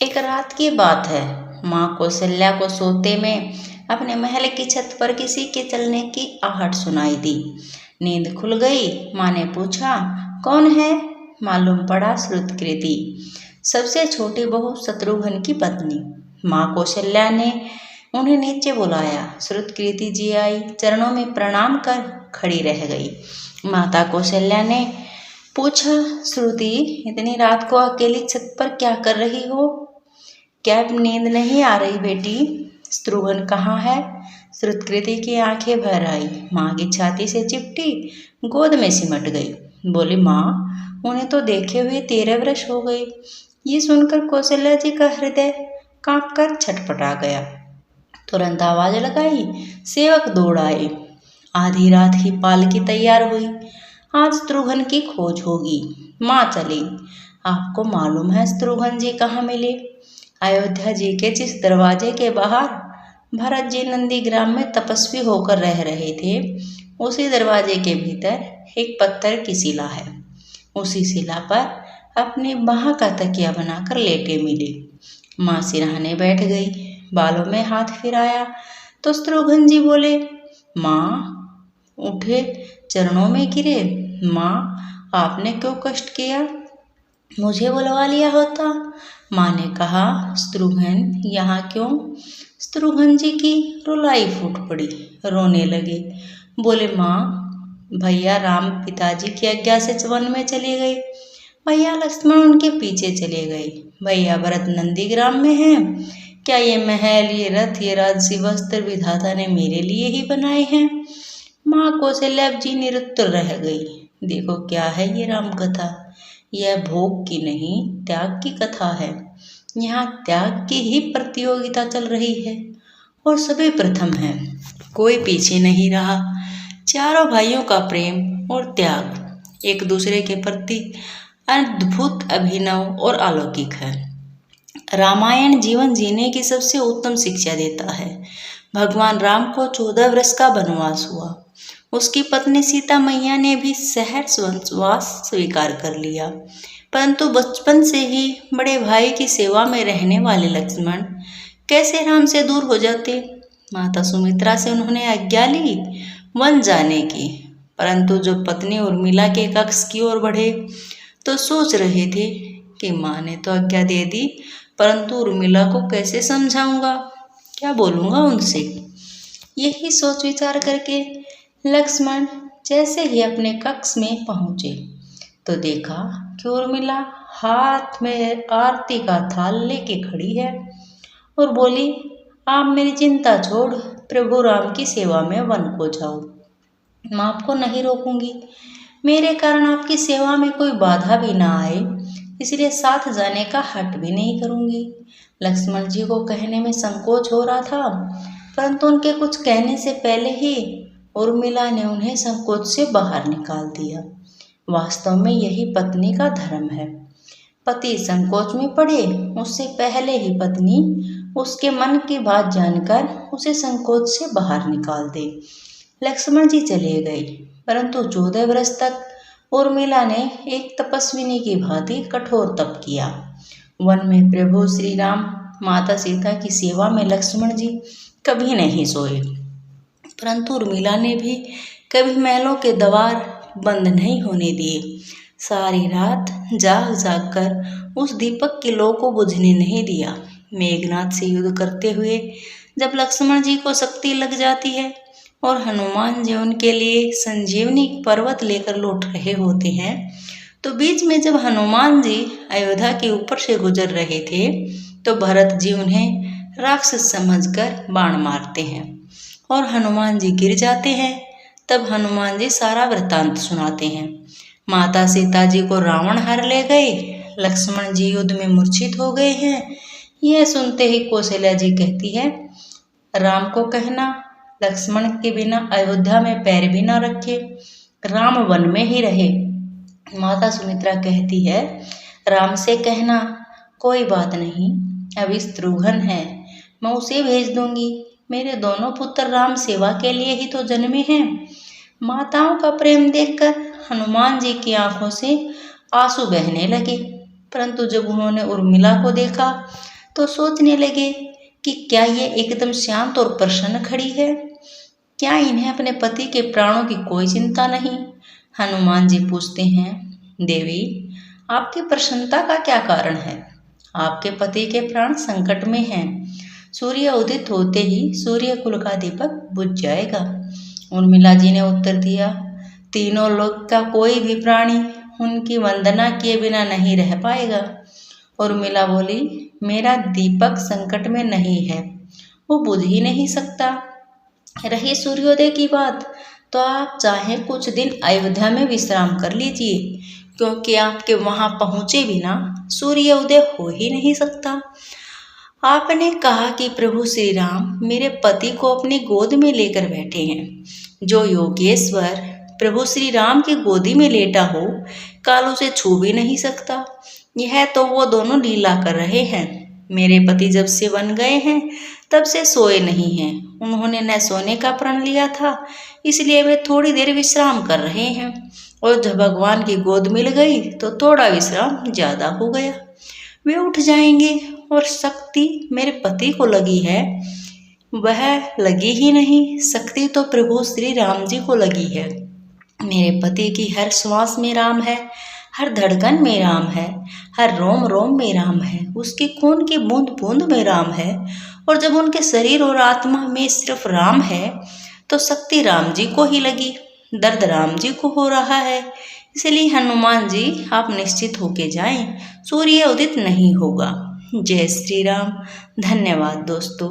एक रात की बात है। माँ कौशल्या को सोते में अपने महल की छत पर किसी के चलने की आहट सुनाई दी। नींद खुल गई। माँ ने पूछा, कौन है? मालूम पड़ा श्रुतकीर्ति, सबसे छोटी बहू शत्रुघ्न की पत्नी। माँ कौशल्या ने उन्हें नीचे बुलाया। श्रुतकीर्ति जी आई, चरणों में प्रणाम कर खड़ी रह गई। माता कौशल्या ने पूछा, श्रुति, इतनी रात को अकेली छत पर क्या कर रही हो? क्या नींद नहीं आ रही बेटी? शत्रुघ्न कहाँ है? श्रुतकीर्ति की आंखें भर आई। माँ की छाती से चिपटी, गोद में सिमट गई। बोली, माँ, उन्हें तो देखे हुए 13 वर्ष हो गए। ये सुनकर कौशल्या जी का हृदय कांप कर छटपटा गया। तुरंत आवाज लगाई, सेवक दौड़ आए। आधी रात ही पालकी तैयार हुई। आज शत्रुघ्न की खोज होगी। माँ चली। आपको मालूम है शत्रुघ्न जी कहाँ मिले? अयोध्या जी के जिस दरवाजे के बाहर भरत जी नंदीग्राम में तपस्वी होकर रह रहे थे, उसी दरवाजे के भीतर एक पत्थर की शिला है। उसी शिला पर अपनी बाह का तकिया बनाकर लेटे मिले। माँ सिरहाने बैठ गई। बालों में हाथ फिराया तो शत्रुघ्न जी बोले, माँ, उठे, चरणों में गिरे। माँ, आपने क्यों कष्ट किया? मुझे बुलवा लिया होता। माँ ने कहा, शत्रुघ्न यहाँ क्यों? शत्रुघ्न जी की रुलाई फूट पड़ी, रोने लगे। बोले, माँ, भैया राम पिताजी की आज्ञा से वन में चले गए। भैया लक्ष्मण उनके पीछे चले गए। भैया भरत नंदीग्राम में हैं। क्या ये महल, ये रथ, ये राजसी वस्त्र विधाता ने मेरे लिए ही बनाए हैं? माँ कौशल्या जी निरुत्तर रह गई। देखो क्या है ये राम कथा। यह भोग की नहीं, त्याग की कथा है। यहाँ त्याग की ही प्रतियोगिता चल रही है और सभी प्रथम हैं, कोई पीछे नहीं रहा। चारों भाइयों का प्रेम और त्याग एक दूसरे के प्रति अद्भुत, अभिनव और अलौकिक है। रामायण जीवन जीने की सबसे उत्तम शिक्षा देता है। भगवान राम को 14 वर्ष का वनवास हुआ। उसकी पत्नी सीता मैया ने भी सहर्ष वनवास स्वीकार कर लिया, परंतु बचपन से ही बड़े भाई की सेवा में रहने वाले लक्ष्मण कैसे राम से दूर हो जाते? माता सुमित्रा से उन्होंने आज्ञा ली वन जाने की, परंतु जब पत्नी उर्मिला के कक्ष की ओर बढ़े तो सोच रहे थे कि माँ ने तो आज्ञा दे दी, परंतु उर्मिला को कैसे समझाऊंगा, क्या बोलूँगा उनसे? यही सोच विचार करके लक्ष्मण जैसे ही अपने कक्ष में पहुँचे तो देखा कि उर्मिला हाथ में आरती का थाल लेके खड़ी है और बोली, आप मेरी चिंता छोड़ प्रभु राम की सेवा में वन को जाओ। मैं आपको नहीं रोकूंगी। मेरे कारण आपकी सेवा में कोई बाधा भी ना आए, इसलिए साथ जाने का हट भी नहीं करूंगी। लक्ष्मण जी को कहने में संकोच हो रहा था, परंतु उनके कुछ कहने से पहले ही उर्मिला ने उन्हें संकोच से बाहर निकाल दिया। वास्तव में यही पत्नी का धर्म है। पति संकोच में पड़े उससे पहले ही पत्नी उसके मन की बात जानकर उसे संकोच से बाहर निकाल दे। लक्ष्मण जी चले गए, परंतु 14 वर्ष तक उर्मिला ने एक तपस्विनी की भांति कठोर तप किया। वन में प्रभु श्री राम, माता सीता की सेवा में लक्ष्मण जी कभी नहीं सोए, परंतु उर्मिला ने भी कभी महलों के द्वार बंद नहीं होने दिए। सारी रात जाग जाग कर उस दीपक की लौ को बुझने नहीं दिया। मेघनाथ से युद्ध करते हुए जब लक्ष्मण जी को शक्ति लग जाती है और हनुमान जी उनके लिए संजीवनी पर्वत लेकर लौट रहे होते हैं, तो बीच में जब हनुमान जी अयोध्या के ऊपर से गुजर रहे थे तो भरत जी उन्हें राक्षस समझकर बाण मारते हैं और हनुमान जी गिर जाते हैं। तब हनुमान जी सारा वृत्तांत सुनाते हैं। माता सीता जी को रावण हर ले गए, लक्ष्मण जी युद्ध में मूर्छित हो गए हैं। यह सुनते ही कौशल्या जी कहती है, राम को कहना लक्ष्मण के बिना अयोध्या में पैर भी न रखे, राम वन में ही रहे। माता सुमित्रा कहती है, राम से कहना कोई बात नहीं, अभी शत्रुघ्न है, मैं उसे भेज दूंगी। मेरे दोनों पुत्र राम सेवा के लिए ही तो जन्मे हैं। माताओं का प्रेम देखकर हनुमान जी की आंखों से आंसू बहने लगे। परंतु जब उन्होंने उर्मिला को देखा तो सोचने लगे कि क्या ये एकदम शांत और प्रसन्न खड़ी है, क्या इन्हें अपने पति के प्राणों की कोई चिंता नहीं। हनुमान जी पूछते हैं, देवी आपकी प्रसन्नता का क्या कारण है? आपके पति के प्राण संकट में हैं। सूर्य उदित होते ही सूर्य कुल का दीपक बुझ जाएगा। उर्मिला जी ने उत्तर दिया, तीनों लोक का कोई भी प्राणी उनकी वंदना किए बिना नहीं रह पाएगा। उर्मिला बोली, मेरा दीपक संकट में नहीं है, वो बुझ ही नहीं सकता। रही सूर्योदय की बात, तो आप चाहे कुछ दिन अयोध्या में विश्राम कर लीजिए, क्योंकि आपके वहां पहुंचे बिना सूर्य उदय हो ही नहीं सकता। आपने कहा कि प्रभु श्री राम मेरे पति को अपनी गोद में लेकर बैठे हैं। जो योगेश्वर प्रभु श्री राम की गोदी में लेटा हो, काल उसे छू भी नहीं सकता। यह तो वो दोनों लीला कर रहे हैं। मेरे पति जब से बन गए हैं तब से सोए नहीं हैं। उन्होंने न सोने का प्रण लिया था, इसलिए वे थोड़ी देर विश्राम कर रहे हैं, और जब भगवान की गोद मिल गई तो थोड़ा विश्राम ज्यादा हो गया। वे उठ जाएंगे, और शक्ति मेरे पति को लगी है वह लगी ही नहीं, शक्ति तो प्रभु श्री राम जी को लगी है। मेरे पति की हर श्वास में राम है, हर धड़कन में राम है, हर रोम रोम में राम है, उसकी खून की बूंद बूंद में राम है। और जब उनके शरीर और आत्मा में सिर्फ राम है तो शक्ति राम जी को ही लगी, दर्द राम जी को हो रहा है। इसलिए हनुमान जी आप निश्चित होके जाएं, सूर्य उदित नहीं होगा। जय श्री राम। धन्यवाद दोस्तों।